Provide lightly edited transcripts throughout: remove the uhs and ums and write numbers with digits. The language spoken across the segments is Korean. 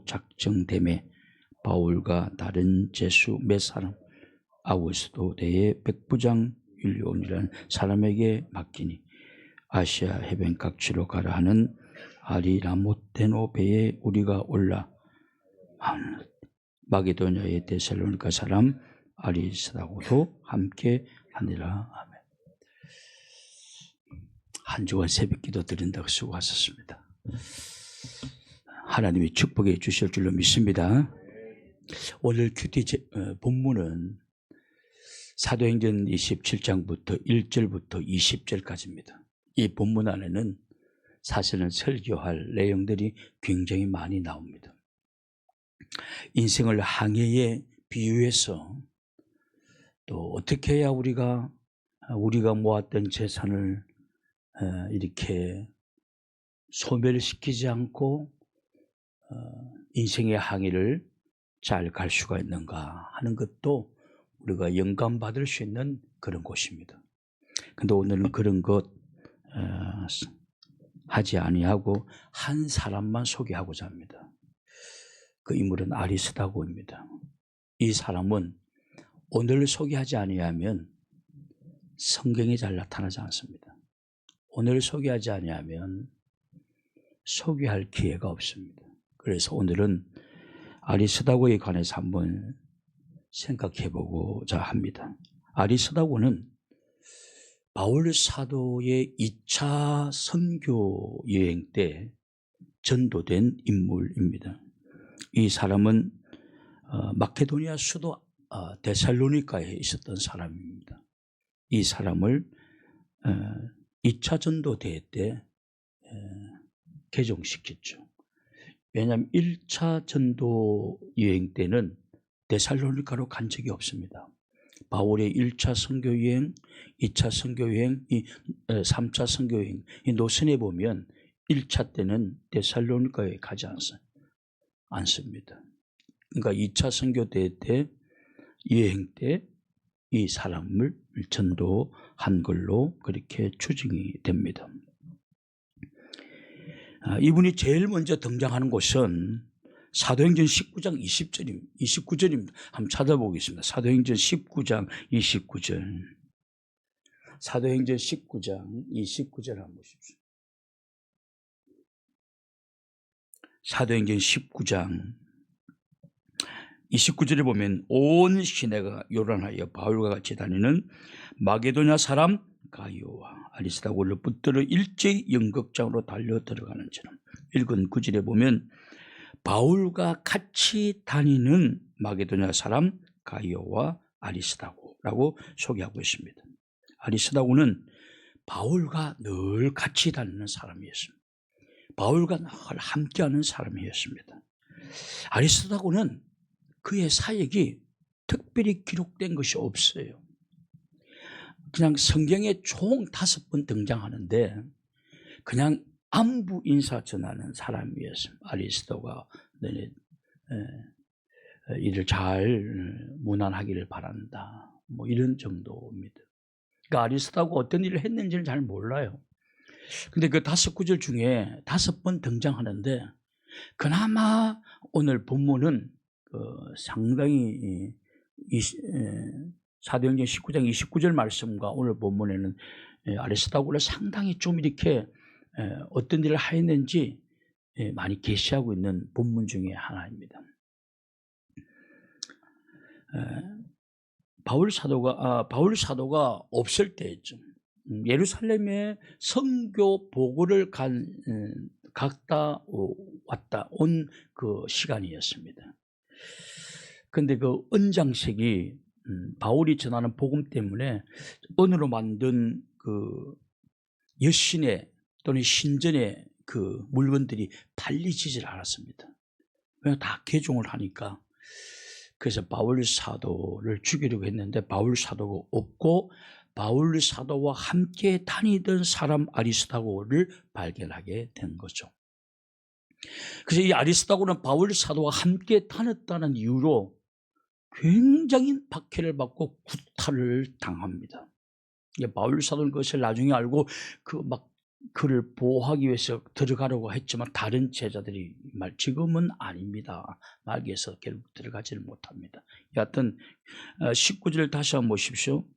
작정됨에 바울과 다른 제수 몇 사람 아우구스도대의 백부장 율리온이라는 사람에게 맡기니 아시아 해변 각지로 가라 하는 아리라모테노 배에 우리가 올라 마게도냐의 데살로니가 사람 아리스다고도 함께 하니라. 아멘. 한 주간 새벽기도 드린다고 수고하셨습니다. 하나님이 축복해 주실 줄로 믿습니다. 오늘 큐티 본문은 사도행전 27장부터 1절부터 20절까지입니다. 이 본문 안에는 사실은 설교할 내용들이 굉장히 많이 나옵니다. 인생을 항해에 비유해서 또 어떻게 해야 우리가 모았던 재산을 이렇게 소멸시키지 않고 인생의 항해를 잘 갈 수가 있는가 하는 것도 우리가 영감받을 수 있는 그런 곳입니다. 그런데 오늘은 그런 것 하지 아니하고 한 사람만 소개하고자 합니다. 그 인물은 아리스다고입니다. 이 사람은 오늘 소개하지 아니하면 성경에 잘 나타나지 않습니다. 오늘 소개하지 아니하면 소개할 기회가 없습니다. 그래서 오늘은 아리스다고에 관해서 한번 생각해보고자 합니다. 아리스다고는 바울 사도의 2차 선교 여행 때 전도된 인물입니다. 이 사람은 마케도니아 수도 데살로니가에 있었던 사람입니다. 이 사람을 2차 전도대회 때 개종시켰죠. 왜냐하면 1차 전도 여행 때는 데살로니가로 간 적이 없습니다. 바울의 1차 선교여행, 2차 선교여행, 3차 선교여행 이 노선에 보면 1차 때는 데살로니가에 가지 않습니다. 그러니까 2차 선교대 때 여행 때 이 사람을 전도한 걸로 그렇게 추정이 됩니다. 이분이 제일 먼저 등장하는 곳은 사도행전 19장 29절입니다. 한번 찾아보겠습니다. 사도행전 19장 29절. 사도행전 19장 29절 한번 보십시오. 사도행전 19장 29절에 보면 온 시내가 요란하여 바울과 같이 다니는 마게도냐 사람 가이오와 아리스다고를 붙들어 일제히 연극장으로 달려 들어가는처럼 읽은 9절에 보면 바울과 같이 다니는 마게도냐 사람 가이오와 아리스다고라고 소개하고 있습니다. 아리스다고는 바울과 늘 같이 다니는 사람이었습니다. 바울과 늘 함께하는 사람이었습니다. 아리스다고는 그의 사역이 특별히 기록된 것이 없어요. 그냥 성경에 총 5번 등장하는데 그냥 안부 인사 전하는 사람이었습니다. 아리스도가 이를 잘 무난하기를 바란다. 뭐 이런 정도입니다. 그러니까 아리스도가 어떤 일을 했는지는 잘 몰라요. 근데 그 5구절 중에 5번 등장하는데 그나마 오늘 본문은 상당히 사도행전 19장 29절 말씀과 오늘 본문에는 아리스다고를 상당히 좀 이렇게 어떤 일을 하였는지 많이 계시하고 있는 본문 중에 하나입니다. 바울 사도가 없을 때였죠. 예루살렘에 선교 보고를 갔다 왔다 온 그 시간이었습니다. 그런데 그 은장색이 바울이 전하는 복음 때문에 은으로 만든 그 여신의 또는 신전의 그 물건들이 팔리지질 않았습니다. 그냥 다 개종을 하니까. 그래서 바울 사도를 죽이려고 했는데 바울 사도가 없고 바울 사도와 함께 다니던 사람 아리스다고를 발견하게 된 거죠. 그래서 이 아리스다고는 바울 사도와 함께 다녔다는 이유로 굉장히 박해를 받고 구타를 당합니다. 바울 사도는 그것을 나중에 알고 그 막 그를 보호하기 위해서 들어가려고 했지만 다른 제자들이 지금은 아닙니다. 말기에서 결국 들어가지를 못합니다. 여하튼 19절 다시 한번 보십시오.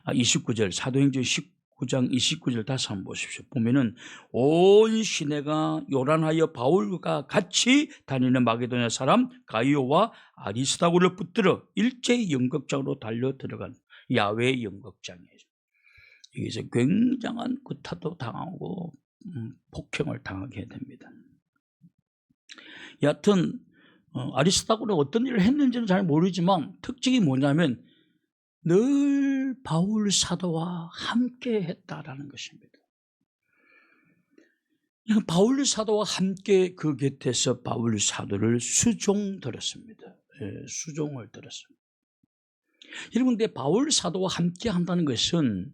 29절 사도행전 19장 29절 다시 한번 보십시오. 보면은 온 시내가 요란하여 바울과 같이 다니는 마게도냐 사람 가이오와 아리스다고를 붙들어 일제히 연극장으로 달려 들어간 야외 연극장이에요. 여기서 굉장한 구타도 당하고 폭행을 당하게 됩니다. 여하튼 아리스다고는 어떤 일을 했는지는 잘 모르지만 특징이 뭐냐면 늘 바울 사도와 함께 했다라는 것입니다. 바울 사도와 함께 그 곁에서 바울 사도를 수종 들었습니다. 수종을 들었습니다. 여러분, 근데 바울 사도와 함께 한다는 것은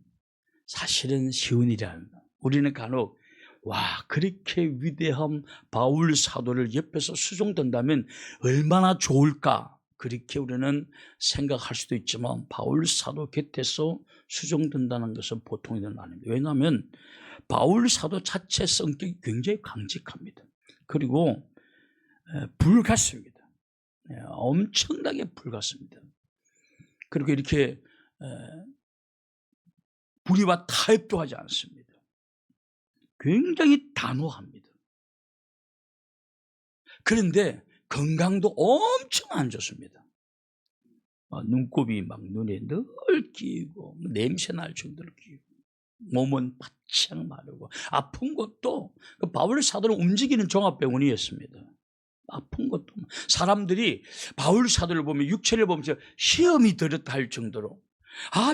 사실은 쉬운 일이 아닙니다. 우리는 간혹 그렇게 위대한 바울 사도를 옆에서 수종된다면 얼마나 좋을까 그렇게 우리는 생각할 수도 있지만 바울 사도 곁에서 수종된다는 것은 보통 일은 아닙니다. 왜냐하면 바울 사도 자체 성격이 굉장히 강직합니다. 그리고 불같습니다. 엄청나게 불같습니다. 그리고 이렇게 불의와 타협도 하지 않습니다. 굉장히 단호합니다. 그런데 건강도 엄청 안 좋습니다. 눈곱이 막 눈에 늘 끼고 냄새 날 정도로 끼고 몸은 바짝 마르고 아픈 것도 바울 사도는 움직이는 종합병원이었습니다. 아픈 것도 사람들이 바울 사도를 보면 육체를 보면서 시험이 들었다 할 정도로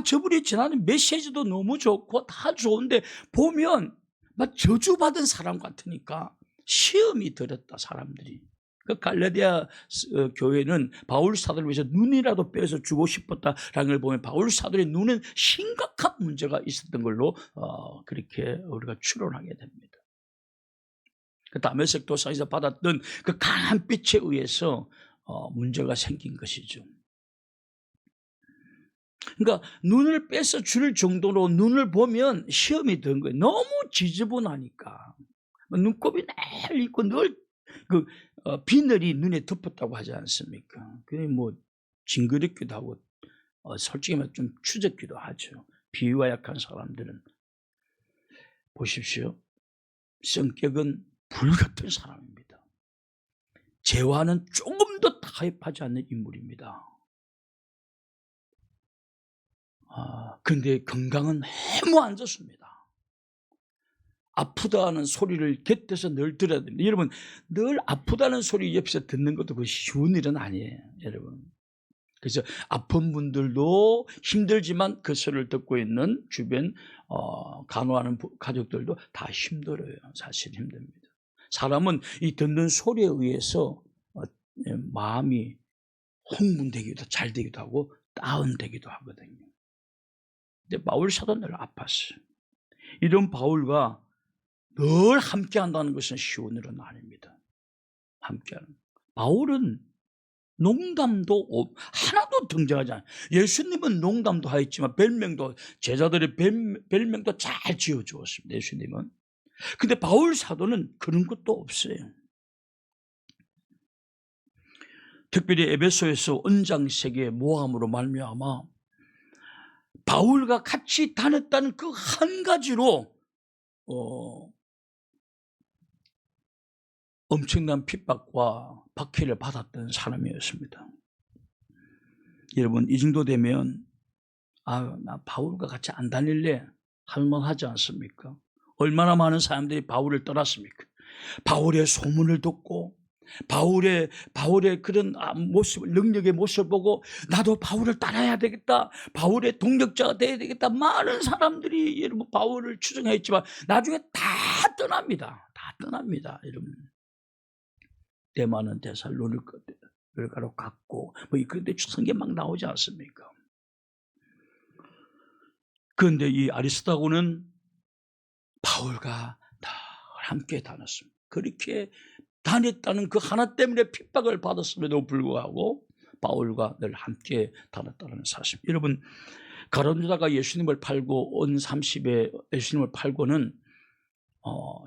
저분이 지나는 메시지도 너무 좋고 다 좋은데 보면 막 저주받은 사람 같으니까 시험이 들었다 사람들이. 그 갈라디아 교회는 바울 사도를 위해서 눈이라도 빼서 주고 싶었다라는 걸 보면 바울 사도의 눈은 심각한 문제가 있었던 걸로 그렇게 우리가 추론하게 됩니다. 그 다메섹 도상에서 받았던 그 강한 빛에 의해서 문제가 생긴 것이죠. 그러니까 눈을 빼서 줄 정도로 눈을 보면 시험이 든 거예요. 너무 지저분하니까 눈곱이 늘 있고 늘 비늘이 눈에 덮었다고 하지 않습니까? 그게 뭐 징그럽기도 하고 솔직히 말해 좀 추잡기도 하죠. 비위가 약한 사람들은 보십시오. 성격은 불같은 사람입니다. 죄와는 조금도 타협하지 않는 인물입니다. 그런데 건강은 너무 안 좋습니다. 아프다는 소리를 곁에서 늘 들어야 됩니다. 여러분, 늘 아프다는 소리 옆에서 듣는 것도 그 쉬운 일은 아니에요, 여러분. 그래서 아픈 분들도 힘들지만 그 소리를 듣고 있는 주변 간호하는 가족들도 다 힘들어요. 사실 힘듭니다. 사람은 이 듣는 소리에 의해서 마음이 흥분되기도 잘 되기도 하고 다운되기도 하거든요. 근데 바울 사도는 늘 아팠어요. 이런 바울과 늘 함께 한다는 것은 쉬운 일은 아닙니다. 함께하는. 바울은 농담도 하나도 등장하지 않아요. 예수님은 농담도 하였지만 별명도 제자들의 별명도 잘 지어주었습니다. 예수님은. 근데 바울 사도는 그런 것도 없어요. 특별히 에베소에서 언장세계 모함으로 말미암아 바울과 같이 다녔다는 그 한 가지로 엄청난 핍박과 박해를 받았던 사람이었습니다. 여러분, 이 정도 되면 나 바울과 같이 안 다닐래 할만하지 않습니까? 얼마나 많은 사람들이 바울을 떠났습니까? 바울의 소문을 듣고 바울의 그런 모습, 능력의 모습을 보고 나도 바울을 따라야 되겠다, 바울의 동력자가 돼야 되겠다, 많은 사람들이 여러분 바울을 추종했지만 나중에 다 떠납니다. 다 떠납니다, 여러분. 대만은 데살로니가로 갔고 그런데 성경 막 나오지 않습니까? 그런데 이 아리스다고는 바울과 다 함께 다녔습니다. 그렇게 다녔다는 그 하나 때문에 핍박을 받았음에도 불구하고 바울과 늘 함께 다녔다는 사실. 여러분, 가룟 유다가 예수님을 팔고 온 30에 예수님을 팔고는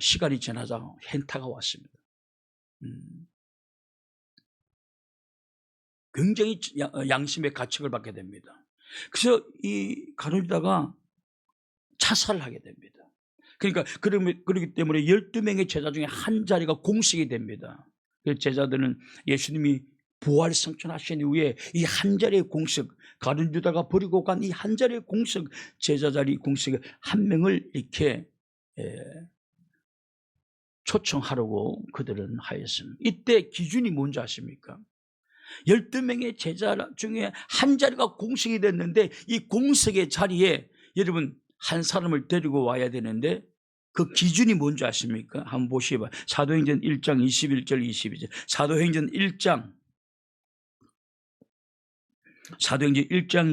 시간이 지나자 현타가 왔습니다. 굉장히 양심의 가책을 받게 됩니다. 그래서 이 가룟유다가 자살을 하게 됩니다. 그러니까 그렇기 때문에 12명의 제자 중에 한 자리가 공식이 됩니다. 그 제자들은 예수님이 부활 성천하신 이후에 이 한 자리의 공식, 가룟유다가 버리고 간 이 한 자리의 공식, 제자 자리 공식에 한 명을 이렇게 초청하려고 그들은 하였습니다. 이때 기준이 뭔지 아십니까? 12명의 제자 중에 한 자리가 공식이 됐는데 이 공식의 자리에 여러분 한 사람을 데리고 와야 되는데 그 기준이 뭔지 아십니까? 한번 보시봐. 사도행전 1장 21절 22절. 사도행전 1장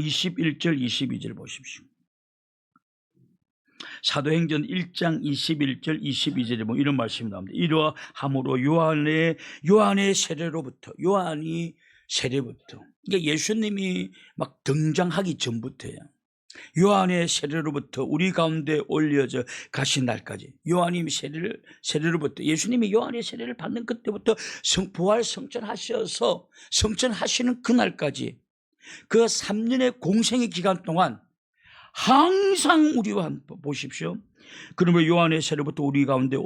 21절 22절 보십시오. 사도행전 1장 21절 22절에 보면 이런 말씀이 나옵니다. 이러함으로 요한의 세례로부터, 요한이 세례부터, 그러니까 예수님이 막 등장하기 전부터예요. 요한의 세례로부터 우리 가운데 올려져 가신 날까지, 요한이 세례로부터, 예수님이 요한의 세례를 받는 그때부터 부활 성천하셔서 성천하시는 그날까지 그 3년의 공생의 기간 동안 항상 우리와 보십시오. 그러므로 요한의 세례부터 우리 가운데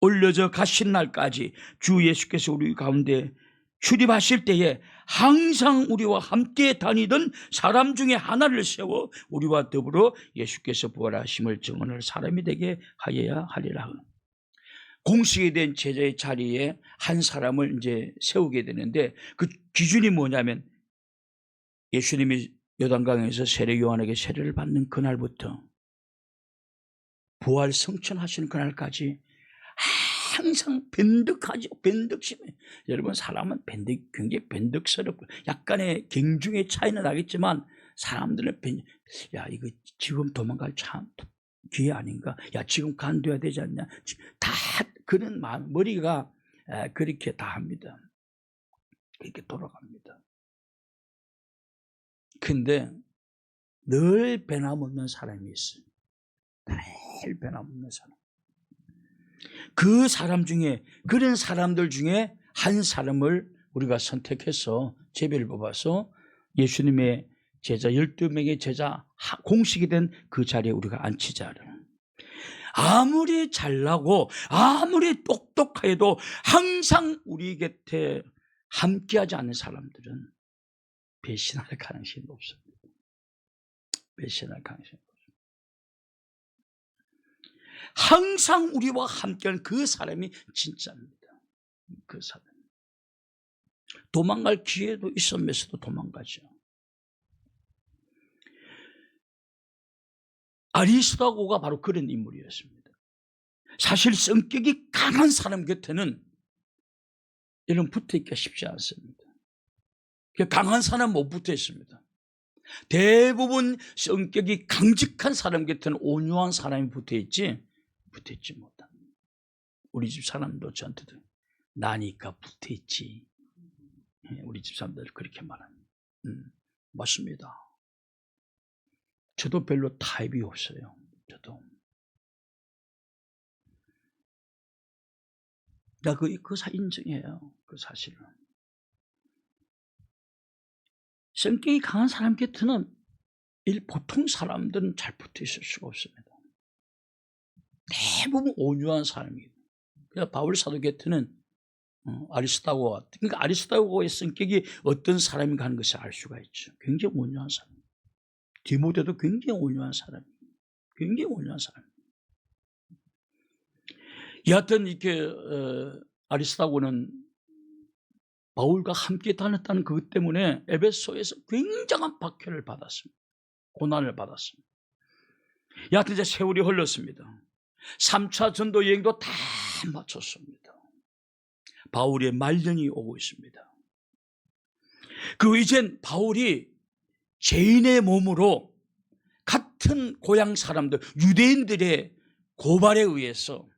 올려져 가신 날까지 주 예수께서 우리 가운데 출입하실 때에 항상 우리와 함께 다니던 사람 중에 하나를 세워 우리와 더불어 예수께서 부활하심을 증언할 사람이 되게 하여야 하리라. 공식이 된 제자의 자리에 한 사람을 이제 세우게 되는데 그 기준이 뭐냐면 예수님이 요단강에서 세례 요한에게 세례를 받는 그날부터 부활 성천하시는 그날까지 항상 변덕하죠. 변덕심에. 여러분 사람은 굉장히 변덕스럽고 약간의 경중의 차이는 나겠지만 사람들은 야 이거 지금 도망갈 참 기회 아닌가? 야 지금 간둬야 되지 않냐? 다 그런 마음, 머리가 그렇게 다 합니다. 그렇게 돌아갑니다. 근데 늘 변함없는 사람이 있어요. 늘 변함없는 사람. 그 사람 중에, 그런 사람들 중에 한 사람을 우리가 선택해서 제비를 뽑아서 예수님의 제자 12명의 제자 공식이 된 그 자리에 우리가 앉히자를. 아무리 잘나고 아무리 똑똑해도 항상 우리 곁에 함께하지 않는 사람들은 배신할 가능성이 높습니다. 배신할 가능성이 높습니다. 항상 우리와 함께하는 그 사람이 진짜입니다. 그 사람. 도망갈 기회도 있으면서도 도망가죠. 아리스도고가 바로 그런 인물이었습니다. 사실 성격이 강한 사람 곁에는 이런 붙어있기가 쉽지 않습니다. 강한 사람 못 붙어 있습니다. 대부분 성격이 강직한 사람 곁에는 온유한 사람이 붙어있지 못합니다. 우리 집 사람도 저한테도 나니까 붙어있지. 우리 집 사람들 그렇게 말합니다. 맞습니다. 저도 별로 타입이 없어요. 저도. 그 인정해요. 그 사실은. 성격이 강한 사람 곁에는 보통 사람들은 잘 붙어 있을 수가 없습니다. 대부분 온유한 사람이에요. 그래서 바울 사도 곁에는 아리스도고와, 그러니까 아리스도고의 성격이 어떤 사람인가 하는 것을 알 수가 있죠. 굉장히 온유한 사람. 디모데도 굉장히 온유한 사람이에요. 굉장히 온유한 사람. 여하튼 이렇게 아리스도고는 바울과 함께 다녔다는 그것 때문에 에베소에서 굉장한 박해를 받았습니다. 고난을 받았습니다. 여하튼 이제 세월이 흘렀습니다. 3차 전도 여행도 다 마쳤습니다. 바울의 말년이 오고 있습니다. 그 이젠 바울이 죄인의 몸으로 같은 고향 사람들, 유대인들의 고발에 의해서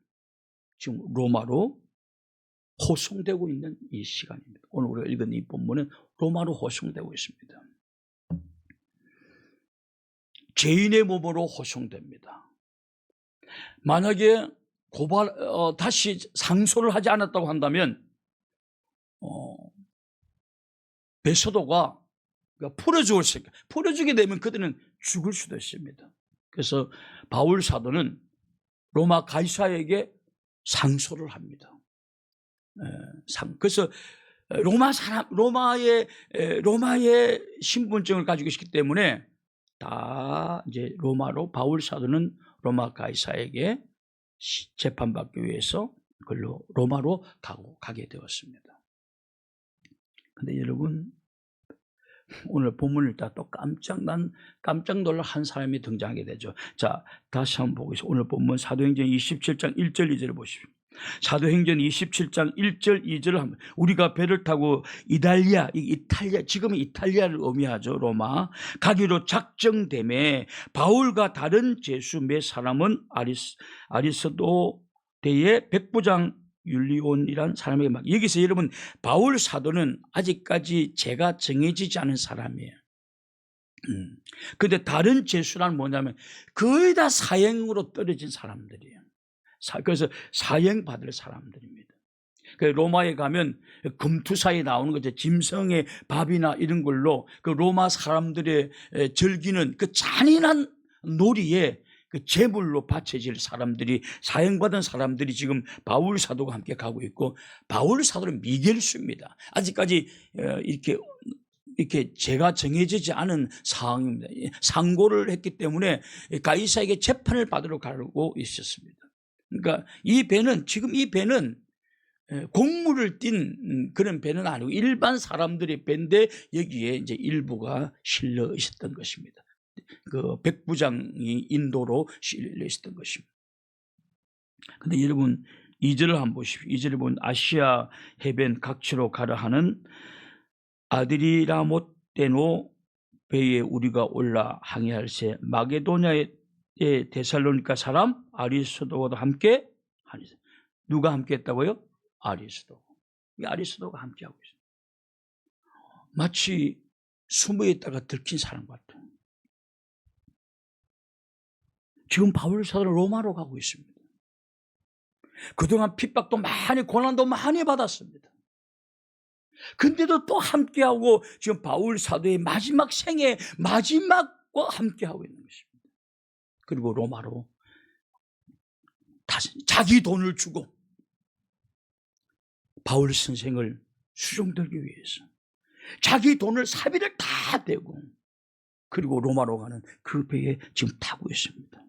지금 로마로 호송되고 있는 이 시간입니다. 오늘 우리가 읽은 이 본문은 로마로 호송되고 있습니다. 죄인의 몸으로 호송됩니다. 만약에 다시 상소를 하지 않았다고 한다면 베소도가 풀어주게 되면 그들은 죽을 수도 있습니다. 그래서 바울 사도는 로마 가이사에게 상소를 합니다. 그래서 로마의 신분증을 가지고 있기 때문에 다 이제 바울 사도는 로마 가이사에게 재판받기 위해서 로마로 가게 되었습니다. 근데 여러분, 오늘 본문을 읽다 또 깜짝 놀랄 한 사람이 등장하게 되죠. 자, 다시 한번 보겠습니다. 오늘 본문 사도행전 27장 1절 2절을 보십시오. 사도행전 27장 1절 2절을 한번, 우리가 배를 타고 이탈리아, 지금은 이탈리아를 의미하죠. 로마 가기로 작정되매 바울과 다른 제수 몇 사람은 아리스도대의 백부장 율리온이란 사람에게 막, 여기서 여러분, 바울 사도는 아직까지 죄가 정해지지 않은 사람이에요. 근데 다른 제수란 뭐냐면 거의 다 사형으로 떨어진 사람들이에요. 그래서 사형 받을 사람들입니다. 로마에 가면 금투사에 나오는 거죠. 짐승의 밥이나 이런 걸로 그 로마 사람들의 즐기는 그 잔인한 놀이에 그 제물로 바쳐질 사람들이, 사형받은 사람들이 지금 바울 사도가 함께 가고 있고, 바울 사도는 미결수입니다. 아직까지 이렇게 죄가 정해지지 않은 상황입니다. 상고를 했기 때문에 가이사에게 재판을 받으러 가고 있었습니다. 그러니까 지금 이 배는 공무를 띈 그런 배는 아니고 일반 사람들의 배인데 여기에 이제 일부가 실려 있었던 것입니다. 그 백부장이 인도로 실려 있었던 것입니다. 근데 여러분, 2절을 한번 보십시오. 2절에 보면 아시아 해변 각지로 가라 하는 아드리라모테노 배에 우리가 올라 항해할세 마게도냐의 데살로니가 사람 아리스도도 함께 하니라. 누가 함께 했다고요? 아리스도. 이 아리스도가 함께 하고 있어요. 마치 숨어 있다가 들킨 사람 같아요. 지금 바울 사도는 로마로 가고 있습니다. 그동안 핍박도 많이, 고난도 많이 받았습니다. 근데도 또 함께하고 지금 바울 사도의 마지막 생애 마지막과 함께하고 있는 것입니다. 그리고 로마로 다시 자기 돈을 주고 바울 선생을 수종들기 위해서 자기 돈을 사비를 다 대고 그리고 로마로 가는 그 배에 지금 타고 있습니다.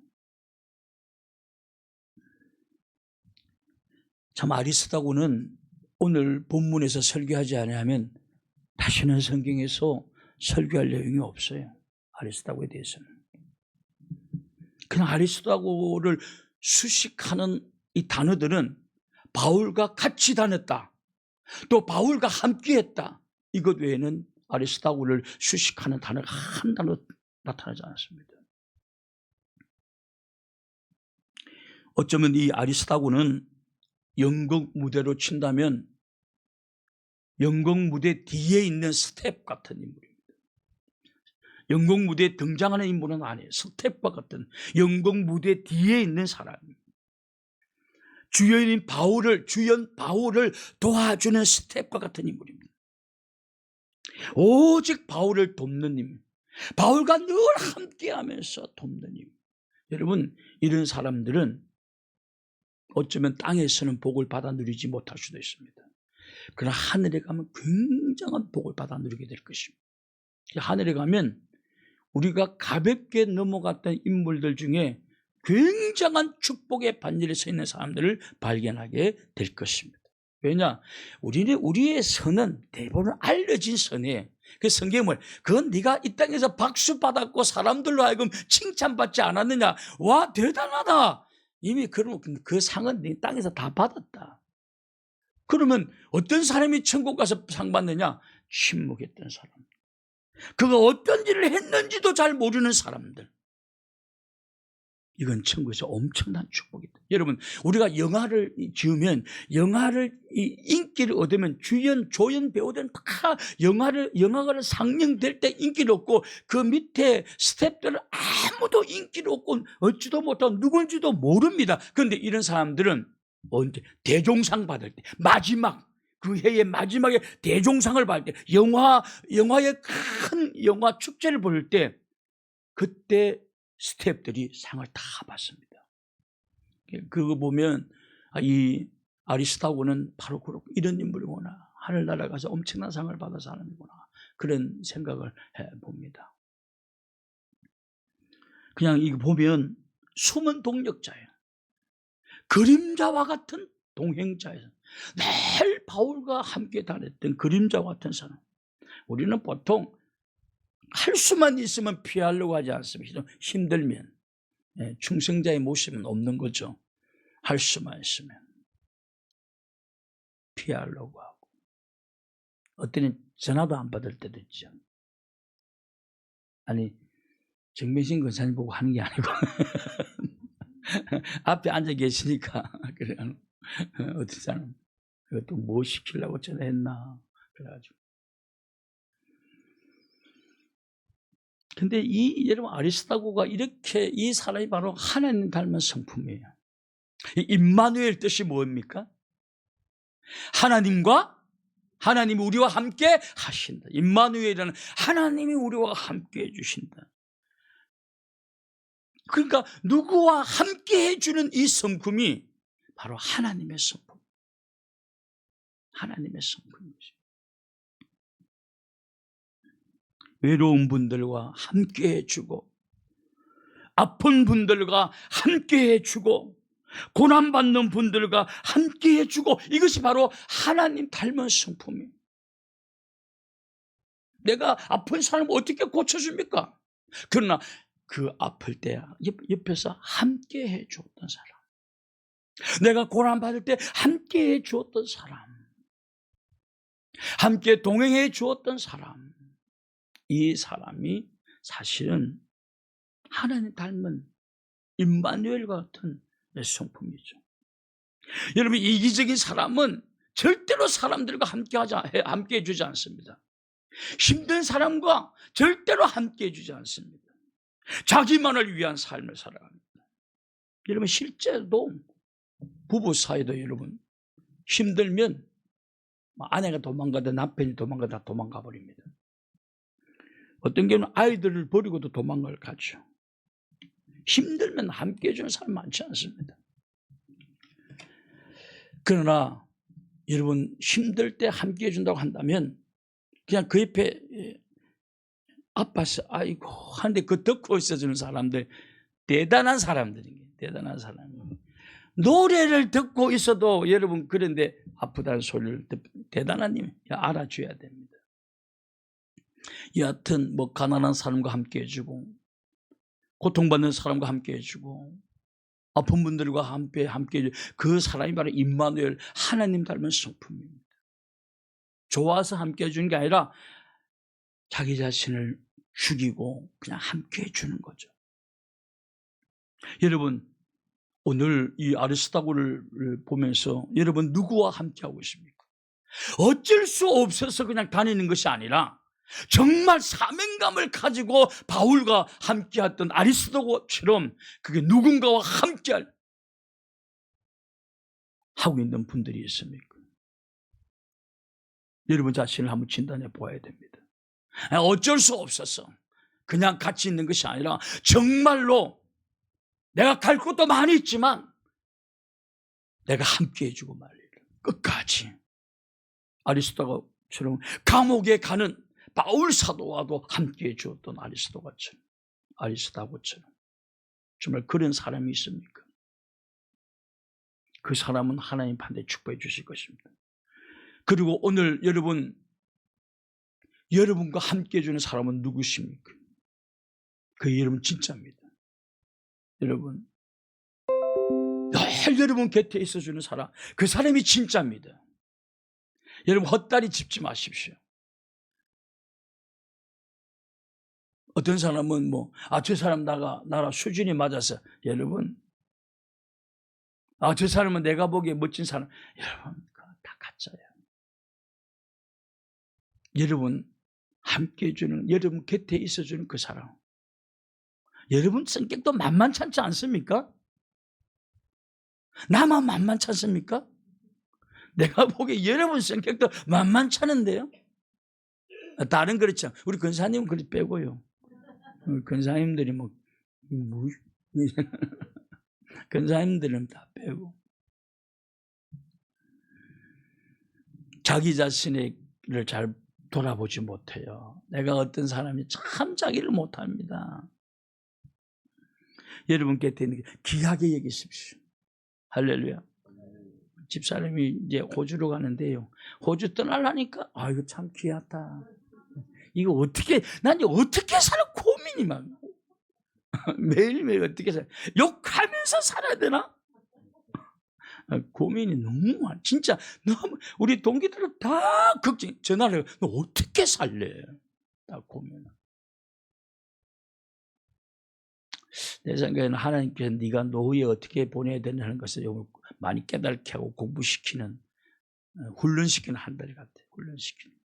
참, 아리스도고는 오늘 본문에서 설교하지 않으면 다시는 성경에서 설교할 내용이 없어요. 아리스도고에 대해서는. 그냥 아리스도고를 수식하는 이 단어들은 바울과 같이 다녔다, 또 바울과 함께했다, 이것 외에는 아리스도고를 수식하는 단어가 한 단어 나타나지 않았습니다. 어쩌면 이 아리스도고는 연극 무대로 친다면 연극 무대 뒤에 있는 스텝 같은 인물입니다. 연극 무대에 등장하는 인물은 아니에요. 스텝과 같은 연극 무대 뒤에 있는 사람입니다. 주연 바울을 도와주는 스텝과 같은 인물입니다. 오직 바울을 돕는 인, 바울과 늘 함께하면서 돕는 인. 여러분, 이런 사람들은 어쩌면 땅에서는 복을 받아 누리지 못할 수도 있습니다. 그러나 하늘에 가면 굉장한 복을 받아 누리게 될 것입니다. 하늘에 가면 우리가 가볍게 넘어갔던 인물들 중에 굉장한 축복의 반열에 서 있는 사람들을 발견하게 될 것입니다. 왜냐? 우리의 선은 대부분 알려진 선이에요. 그 성경에 뭐예요? 그건 네가 이 땅에서 박수 받았고 사람들로 하여금 칭찬받지 않았느냐? 와, 대단하다! 이미 그 상은 네 땅에서 다 받았다. 그러면 어떤 사람이 천국 가서 상 받느냐? 침묵했던 사람, 그가 어떤 일을 했는지도 잘 모르는 사람들, 이건 천국에서 엄청난 축복이다. 여러분, 우리가 영화를 지으면 영화를 인기를 얻으면 주연, 조연 배우들은 다 영화가 상영될 때 인기를 얻고 그 밑에 스태프들은 아무도 인기를 얻고 얻지도 못하고 누군지도 모릅니다. 그런데 이런 사람들은 언제 대종상 받을 때 마지막 그 해의 마지막에 대종상을 받을 때 영화의 큰 영화 축제를 볼 때 그때 스태프들이 상을 다 받습니다. 그거 보면 이 아리스타고는 바로 이런 인물이구나. 하늘나라 가서 엄청난 상을 받은 사람이구나. 그런 생각을 해봅니다. 그냥 이거 보면 숨은 동력자예요. 그림자와 같은 동행자예요. 늘 바울과 함께 다녔던 그림자와 같은 사람. 우리는 보통 할 수만 있으면 피하려고 하지 않습니다. 힘들면. 충성자의 모습은 없는 거죠. 할 수만 있으면 피하려고 하고, 어때는 전화도 안 받을 때도 있죠. 아니, 정명신 권사님 보고 하는 게 아니고 앞에 앉아 계시니까 그래. 어떤 사람 이것도 뭐 시키려고 전화했나 그래가지고. 근데 여러분 아리스타고가 이렇게 이 사람이 바로 하나님 닮은 성품이에요. 임마누엘 뜻이 뭡니까? 하나님이 우리와 함께 하신다. 임마누엘이라는 하나님이 우리와 함께 해주신다. 그러니까 누구와 함께 해주는 이 성품이 바로 하나님의 성품. 하나님의 성품이죠. 외로운 분들과 함께 해주고, 아픈 분들과 함께 해주고, 고난받는 분들과 함께 해주고, 이것이 바로 하나님 닮은 성품이에요. 내가 아픈 사람을 어떻게 고쳐줍니까? 그러나 그 아플 때 옆에서 함께 해주었던 사람, 내가 고난받을 때 함께 해주었던 사람, 함께 동행해 주었던 사람, 이 사람이 사실은 하나님 닮은 임마누엘과 같은 성품이죠. 여러분, 이기적인 사람은 절대로 사람들과 함께 해주지 않습니다. 힘든 사람과 절대로 함께 해주지 않습니다. 자기만을 위한 삶을 살아갑니다. 여러분, 실제로 부부 사이도 여러분 힘들면 아내가 도망가든 남편이 도망가다 도망가 버립니다. 어떤 경우는 아이들을 버리고도 도망을 가죠. 힘들면 함께 해주는 사람 많지 않습니다. 그러나 여러분, 힘들 때 함께 해준다고 한다면 그냥 그 옆에 아파서 아이고 하는데 그 듣고 있어주는 사람들, 대단한 사람들이에요. 대단한 사람. 노래를 듣고 있어도 여러분 그런데 아프다는 소리를 대단한 님 알아줘야 됩니다. 여하튼 뭐 가난한 사람과 함께 해주고, 고통받는 사람과 함께 해주고, 아픈 분들과 함께 해주고, 그 사람이 바로 임마누엘, 하나님 닮은 성품입니다. 좋아서 함께 해주는 게 아니라 자기 자신을 죽이고 그냥 함께 해주는 거죠. 여러분, 오늘 이 아리스타고를 보면서 여러분 누구와 함께하고 있습니까? 어쩔 수 없어서 그냥 다니는 것이 아니라 정말 사명감을 가지고 바울과 함께했던 아리스타고처럼 그게 누군가와 함께 하고 있는 분들이 있습니까? 여러분 자신을 한번 진단해 보아야 됩니다. 어쩔 수 없어서 그냥 같이 있는 것이 아니라 정말로 내가 갈 곳도 많이 있지만 내가 함께 해주고 말이에요. 끝까지. 아리스타고처럼 감옥에 가는 바울 사도와도 함께 해주었던 아리스타고처럼 정말 그런 사람이 있습니까? 그 사람은 하나님 반드시 축복해 주실 것입니다. 그리고 오늘 여러분과 함께 해주는 사람은 누구십니까? 그 여러분 진짜입니다. 여러분, 늘 여러분 곁에 있어주는 사람, 그 사람이 진짜입니다. 여러분 헛다리 짚지 마십시오. 어떤 사람은 저 사람 나랑 수준이 맞아서. 여러분, 저 사람은 내가 보기에 멋진 사람. 여러분, 그거 다 가짜예요. 여러분, 함께 해주는, 여러분 곁에 있어주는 그 사람. 여러분 성격도 만만찮지 않습니까? 나만 만만찮습니까? 내가 보기에 여러분 성격도 만만찮은데요. 다른 그렇죠. 우리 근사님은 그리 빼고요. 근사님들이 근사님들은 다 빼고. 자기 자신을 잘 돌아보지 못해요. 내가 어떤 사람이 참 자기를 못합니다. 여러분 곁에 있는 게 귀하게 여기십시오. 할렐루야. 집사람이 이제 호주로 가는데요. 호주 떠나려니까 이거 참 귀하다. 이거 난 이제 어떻게 살아 고민이 막. 매일매일 어떻게 살아. 욕하면서 살아야 되나? 고민이 너무 많아. 진짜 너무. 우리 동기들은 다 걱정. 전화를 너 어떻게 살래? 다 고민. 내 생각에는 하나님께서 네가 노후에 어떻게 보내야 되냐는 것을 많이 깨닫게 하고 공부시키는, 훈련시키는 한 달 같아요. 훈련시키는.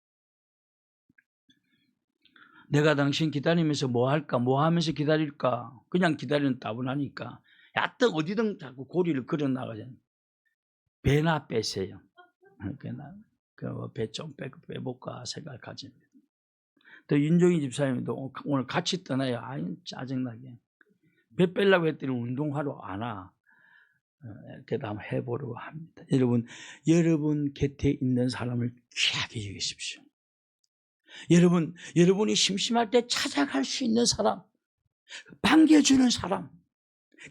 내가 당신 기다리면서 뭐 할까? 뭐 하면서 기다릴까? 그냥 기다리는 따분하니까 하여튼 어디든 자꾸 고리를 걸어 나가잖아요. 배나 빼세요. 배 좀 빼볼까 생각을 가집니다. 또 윤종희 집사님도 오늘 같이 떠나요. 짜증나게. 배 빼려고 했더니 운동하러 안 와. 이렇게 한번 해보려고 합니다. 여러분 곁에 있는 사람을 귀하게 여기십시오. 여러분이 심심할 때 찾아갈 수 있는 사람, 반겨주는 사람,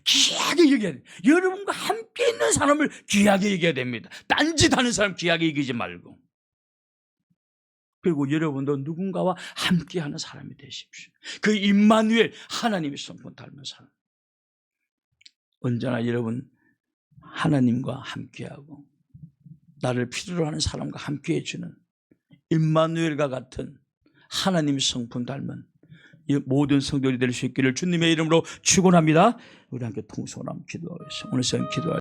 귀하게 여겨야 돼요. 여러분과 함께 있는 사람을 귀하게 여겨야 됩니다. 딴짓하는 사람 귀하게 여기지 말고. 그리고 여러분도 누군가와 함께하는 사람이 되십시오. 그 임마누엘, 하나님의 성품 닮은 사람. 언제나 여러분 하나님과 함께하고 나를 필요로 하는 사람과 함께해 주는 임마누엘과 같은 하나님의 성품 닮은 모든 성도들이 될 수 있기를 주님의 이름으로 축원합니다. 우리 함께 통성으로 한번 기도하겠습니다. 오늘 시간 기도할